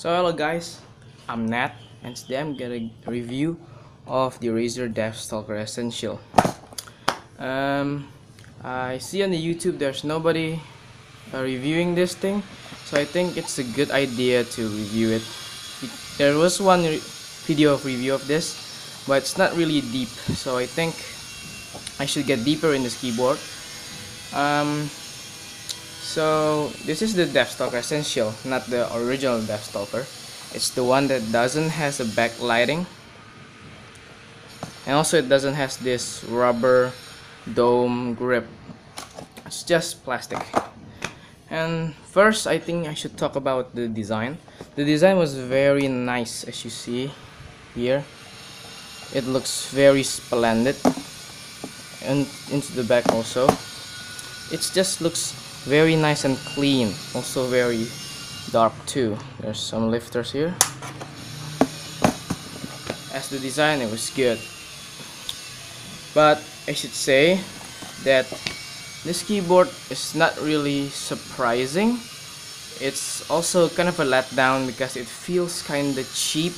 So hello guys, I'm Nat and today I'm gonna review of the Razer Deathstalker Essential. Um, I see on the YouTube there's nobody reviewing this thing, so I think it's a good idea to review it. There was one video of review of this, but it's not really deep, so I think I should get deeper in this keyboard. So this is the Deathstalker Essential, not the original Deathstalker. It's the one that doesn't has a backlighting, and also it doesn't has this rubber dome grip. It's just plastic. And first, I think I should talk about the design. The design was very nice, as you see here. It looks very splendid, and into the back also. It just looks very nice and clean, also very dark too. There's some lifters here. As the design, it was good, but I should say that this keyboard is not really surprising. It's also kind of a letdown because it feels kinda cheap,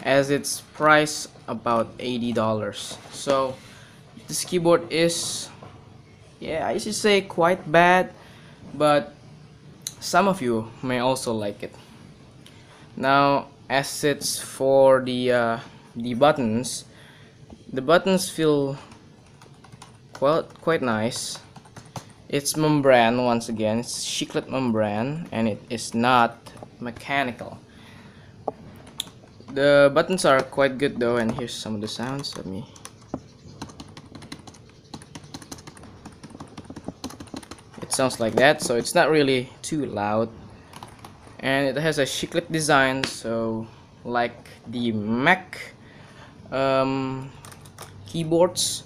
as it's priced about $80. So this keyboard is, yeah, I should say quite bad, but some of you may also like it. Now, as it's for the buttons, the buttons feel quite nice. It's membrane, once again, it's chiclet membrane, and it is not mechanical. The buttons are quite good though, and here's some of the sounds. Let me. It sounds like that, so it's not really too loud, and it has a chiclet design, so like the Mac keyboards,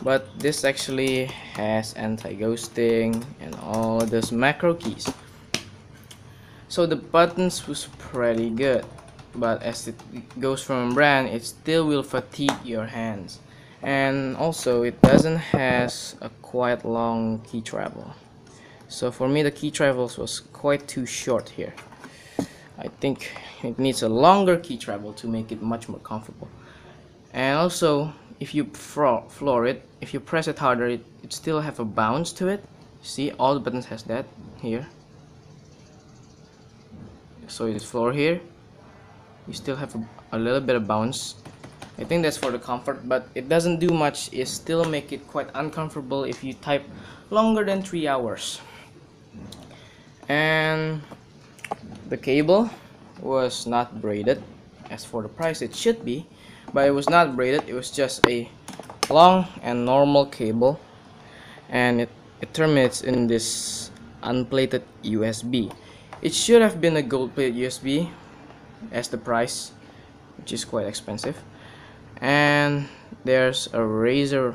but this actually has anti-ghosting and all those macro keys. So the buttons was pretty good, but as it goes from brand, it still will fatigue your hands, and also it doesn't has a quite long key travel. So for me, the key travels was quite too short here. I think it needs a longer key travel to make it much more comfortable. And also, if you floor it, if you press it harder, it still have a bounce to it. See, all the buttons has that here. So it is floor here. You still have a little bit of bounce. I think that's for the comfort, but it doesn't do much. It still make it quite uncomfortable if you type longer than 3 hours. And the cable was not braided. As for the price, it should be, but it was not braided. It was just a long and normal cable, and it terminates in this unplated USB. It should have been a gold-plated USB, as the price, which is quite expensive. And there's a Razer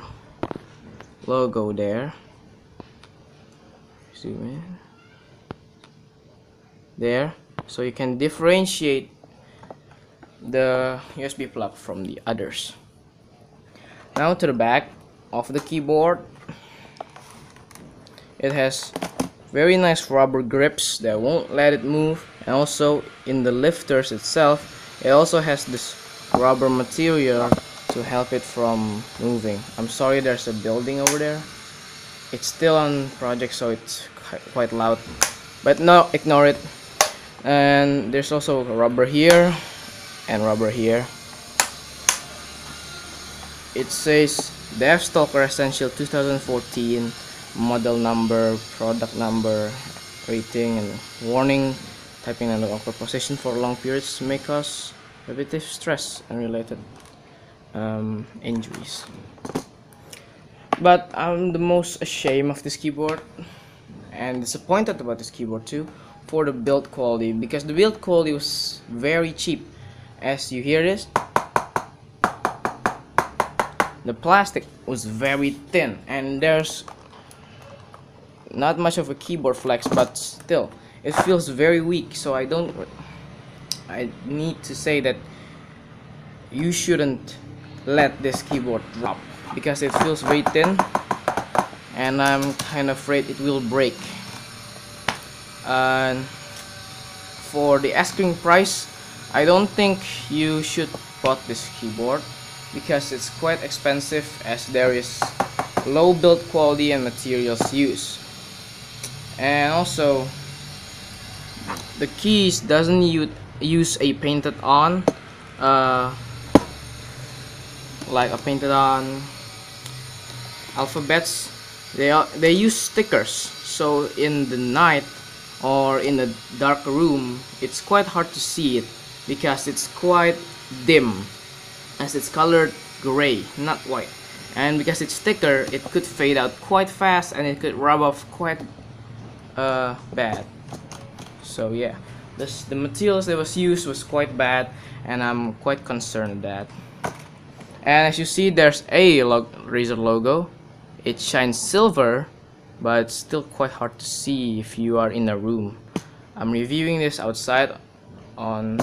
logo there. Zoom in. There, so you can differentiate the USB plug from the others. Now to the back of the keyboard, it has very nice rubber grips that won't let it move, and also in the lifters itself, it also has this rubber material to help it from moving. I'm sorry, there's a building over there. It's still on project, so it's quite loud, but no, ignore it. And there's also rubber here and rubber here. It says Deathstalker Essential 2014, model number, product number, rating, and warning: typing in the awkward position for long periods may cause repetitive stress and related injuries. But I'm the most ashamed of this keyboard and disappointed about this keyboard too, for the build quality, because the build quality was very cheap. As you hear this, the plastic was very thin, and there's not much of a keyboard flex, but still it feels very weak. So I need to say that you shouldn't let this keyboard drop, because it feels very thin, and I'm kind of afraid it will break. And for the asking price, I don't think you should bought this keyboard because it's quite expensive, as there is low build quality and materials used. And also the keys doesn't use a painted on like a painted on alphabets. They use stickers, so in the night or in a dark room it's quite hard to see it because it's quite dim, as it's colored gray, not white. And because it's thicker, it could fade out quite fast and it could rub off quite bad. So yeah, the materials that was used was quite bad, and I'm quite concerned that. And as you see, there's a Razer logo. It shines silver, but it's still quite hard to see if you are in a room. I'm reviewing this outside on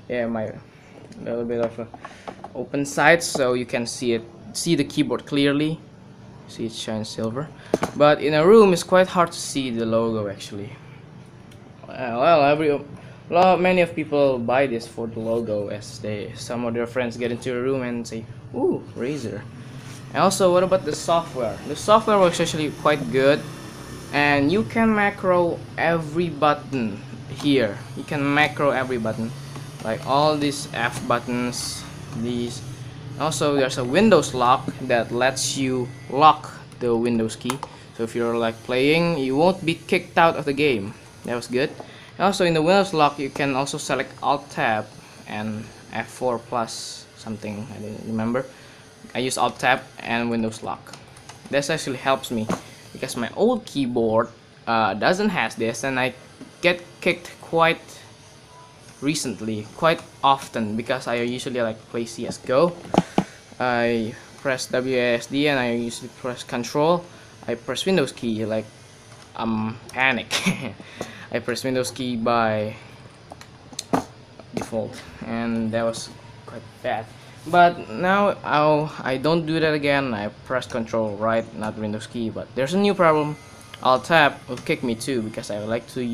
my little bit of a open side, so you can see the keyboard clearly. See, it shines silver, but in a room it's quite hard to see the logo actually. Well, many of people buy this for the logo, as some of their friends get into a room and say, "Ooh, Razer." And also, what about the software? The software was actually quite good, and you can macro every button here. You can macro every button, like all these F buttons, these. Also, there's a Windows lock that lets you lock the Windows key, so if you're like playing, you won't be kicked out of the game. That was good. And also in the Windows lock, you can also select Alt Tab and F4 plus something, I don't remember. I use Alt Tab and Windows lock. This actually helps me because my old keyboard doesn't have this, and I get kicked quite recently, quite often, because I usually like play CSGO. I press WASD and I usually press Control. I press Windows key like I'm panic. I press Windows key by default, and that was quite bad. But now I don't do that again. I press Control right, not Windows key. But there's a new problem. Alt Tab will kick me too, because I like to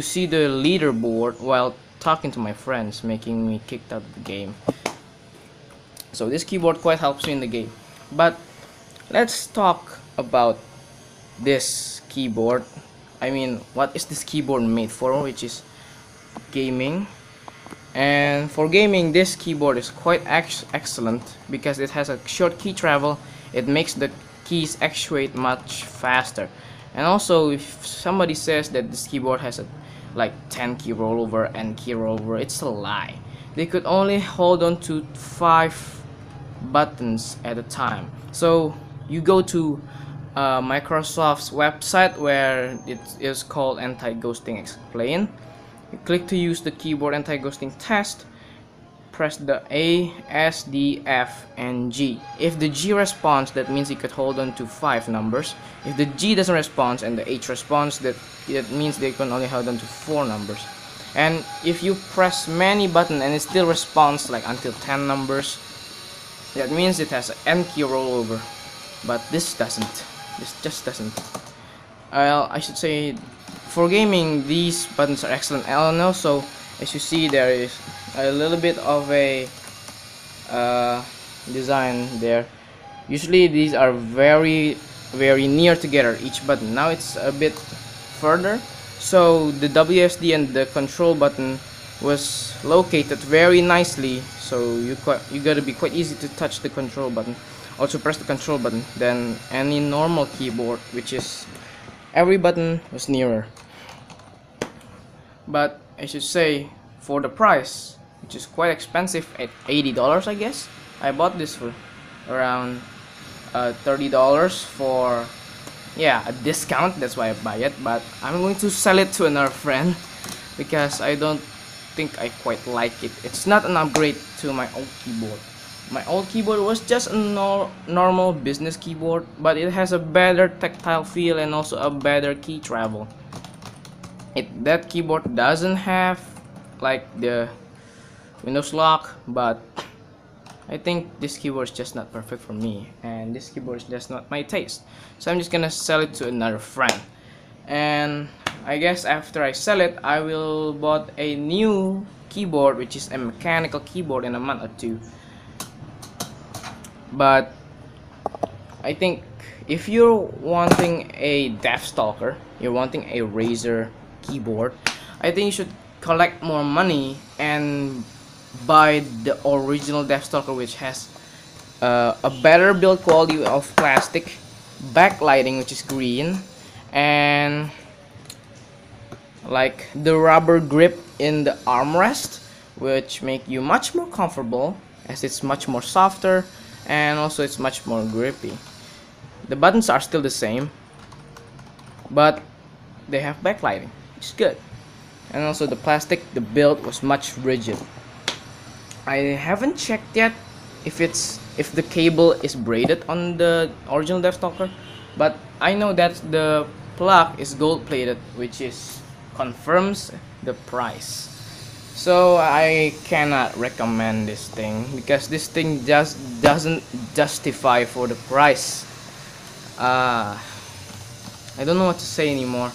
see the leaderboard while talking to my friends, making me kicked out of the game. So this keyboard quite helps me in the game. But let's talk about this keyboard. I mean, what is this keyboard made for, which is gaming. And for gaming, this keyboard is quite excellent because it has a short key travel. It makes the keys actuate much faster. And also, if somebody says that this keyboard has a like 10 key rollover and key rollover, it's a lie. They could only hold on to 5 buttons at a time. So you go to Microsoft's website, where it is called Anti-Ghosting Explain. You click to use the keyboard anti-ghosting test. Press the A, S, D, F, and G. If the G responds, that means you could hold on to 5 numbers. If the G doesn't respond and the H responds, that means they can only hold on to 4 numbers. And if you press many buttons and it still responds like until 10 numbers, that means it has an N key rollover. But this doesn't. This just doesn't. I should say, for gaming, these buttons are excellent. And also, as you see, there is a little bit of a design there. Usually these are very near together, each button. Now it's a bit further, so the WSD and the control button was located very nicely, so you gotta be quite easy to touch the control button. Also press the control button than any normal keyboard, which is every button was nearer. But I should say, for the price, which is quite expensive at $80, I guess, I bought this for around $30 for a discount. That's why I buy it. But I'm going to sell it to another friend because I don't think I quite like it. It's not an upgrade to my old keyboard. My old keyboard was just a normal business keyboard, but it has a better tactile feel and also a better key travel. That keyboard doesn't have like the Windows lock, but I think this keyboard is just not perfect for me, and this keyboard is just not my taste. So I'm just gonna sell it to another friend. and I guess after I sell it, I will bought a new keyboard, which is a mechanical keyboard, in a month or two. But I think if you're wanting a Deathstalker, you're wanting a Razer keyboard, I think you should collect more money and buy the original Deathstalker, which has a better build quality of plastic, backlighting which is green, and like the rubber grip in the armrest, which make you much more comfortable as it's much more softer, and also it's much more grippy. The buttons are still the same, but they have backlighting, which is good. And also the plastic, the build was much rigid. I haven't checked yet if the cable is braided on the original Deathstalker, but I know that the plug is gold plated, which is confirms the price. So I cannot recommend this thing because this thing just doesn't justify for the price. I don't know what to say anymore.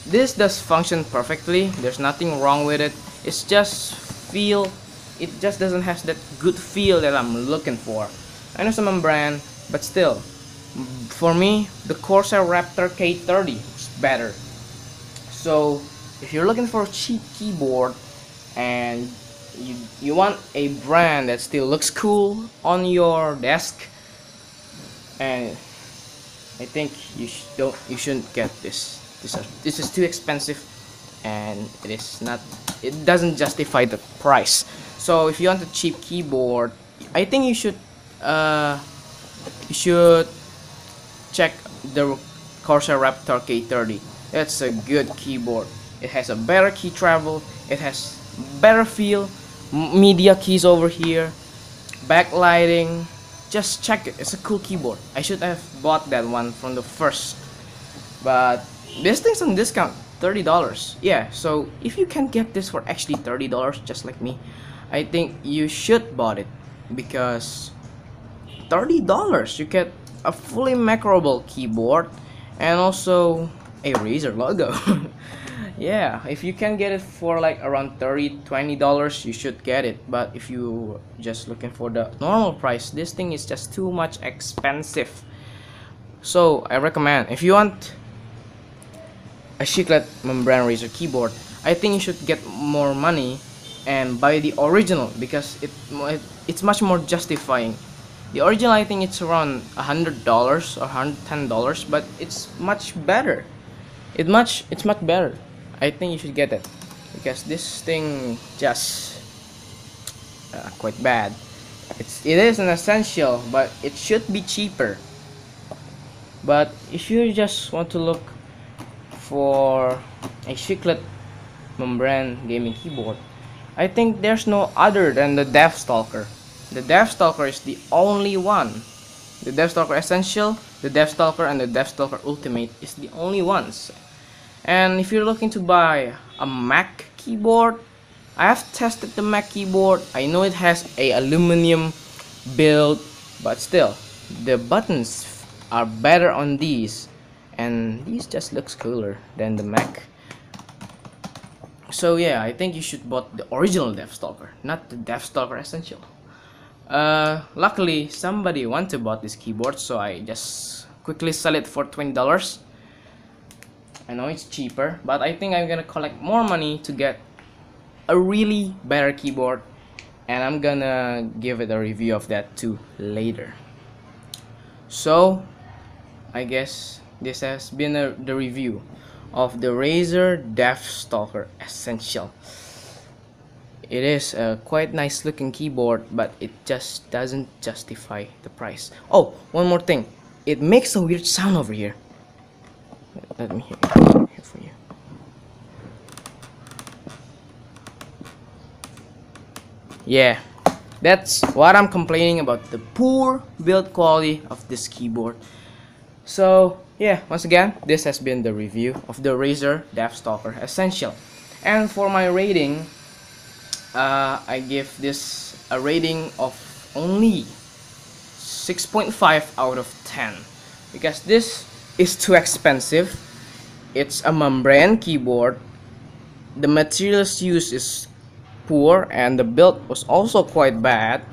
This does function perfectly. There's nothing wrong with it. It's just it just doesn't have that good feel that I'm looking for. I know some brand, but still, for me, the Corsair Raptor K30 is better. So if you're looking for a cheap keyboard and you want a brand that still looks cool on your desk, and I think you shouldn't get this. This is too expensive, and it doesn't justify the price. So if you want a cheap keyboard, I think you should check the Corsair Raptor K30. That's a good keyboard. It has a better key travel. It has better feel. Media keys over here. Backlighting. Just check it. It's a cool keyboard. I should have bought that one from the first. But this thing's on discount. $30. Yeah, so if you can get this for actually $30, just like me, I think you should bought it, because $30 you get a fully macroable keyboard and also a Razer logo. Yeah, if you can get it for like around $20, you should get it. But if you just looking for the normal price, this thing is just too much expensive. So I recommend, if you want a chiclet membrane Razer keyboard, I think you should get more money and buy the original, because it's much more justifying. The original, I think it's around $100 or $110, but it's much better. It's much better. I think you should get it, because this thing just quite bad. It is an essential, but it should be cheaper. But if you just want to look for a chiclet membrane gaming keyboard, I think there's no other than the Deathstalker. The Deathstalker is the only one. The Deathstalker Essential, the Deathstalker, and the Deathstalker Ultimate is the only ones. And if you're looking to buy a Mac keyboard, I have tested the Mac keyboard. I know it has a aluminum build, but still, the buttons are better on these, and these just looks cooler than the Mac. So yeah, I think you should buy the original Deathstalker, not the Deathstalker Essential. Luckily somebody want to buy this keyboard, so I just quickly sell it for $20. I know it's cheaper, but I think I'm gonna collect more money to get a really better keyboard, and I'm gonna give it a review of that too later. So I guess this has been the review of the Razer Deathstalker Essential. It is a quite nice looking keyboard, but it just doesn't justify the price. Oh, one more thing, it makes a weird sound over here. Let me hear it for you. Yeah, that's what I'm complaining about, the poor build quality of this keyboard. So yeah, once again, this has been the review of the Razer Deathstalker Essential. And for my rating, I give this a rating of only 6.5 out of 10, because this is too expensive. it's a membrane keyboard. The materials used is poor and the build was also quite bad,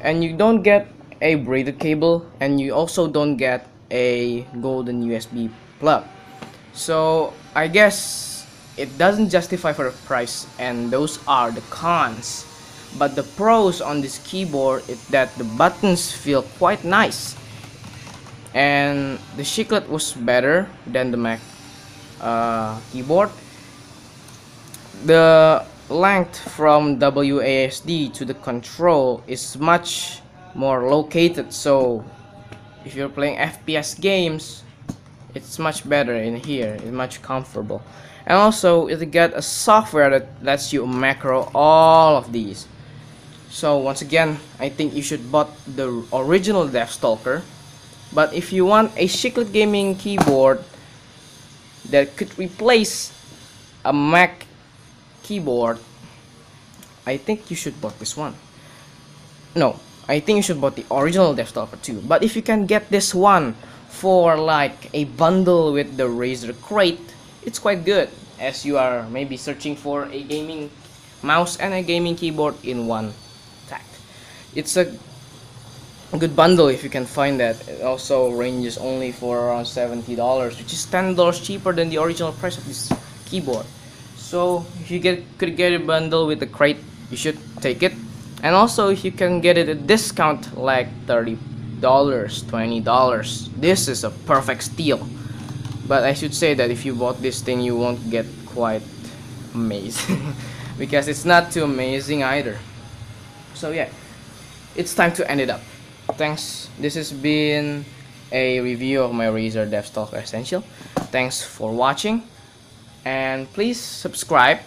and you don't get a braided cable, and you also don't get a golden USB plug. So I guess it doesn't justify for the price, and those are the cons. But the pros on this keyboard is that the buttons feel quite nice, and the chiclet was better than the Mac keyboard. The length from WASD to the control is much more located, so if you're playing FPS games, it's much better in here. It's much comfortable, and also it got a software that lets you macro all of these. So once again, I think you should bought the original Deathstalker. But if you want a chiclet gaming keyboard that could replace a Mac keyboard, I think you should bought this one. No, I think you should bought the original Deathstalker too. But if you can get this one for like a bundle with the Razer crate, it's quite good, as you are maybe searching for a gaming mouse and a gaming keyboard in one pack. It's a good bundle if you can find that. It also ranges only for around $70, which is $10 cheaper than the original price of this keyboard. So if you could get a bundle with the crate, you should take it. And also if you can get it at a discount like $30, $20, this is a perfect steal. But I should say that if you bought this thing, you won't get quite amazed because it's not too amazing either. So yeah, it's time to end it up. Thanks. This has been a review of my Razer Deathstalker Essential. Thanks for watching, and please subscribe,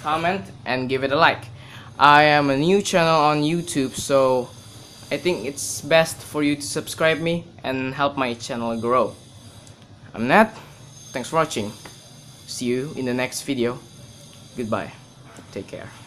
comment, and give it a like. I am a new channel on YouTube, so I think it's best for you to subscribe me and help my channel grow. I'm Nat. Thanks for watching. See you in the next video. Goodbye. Take care.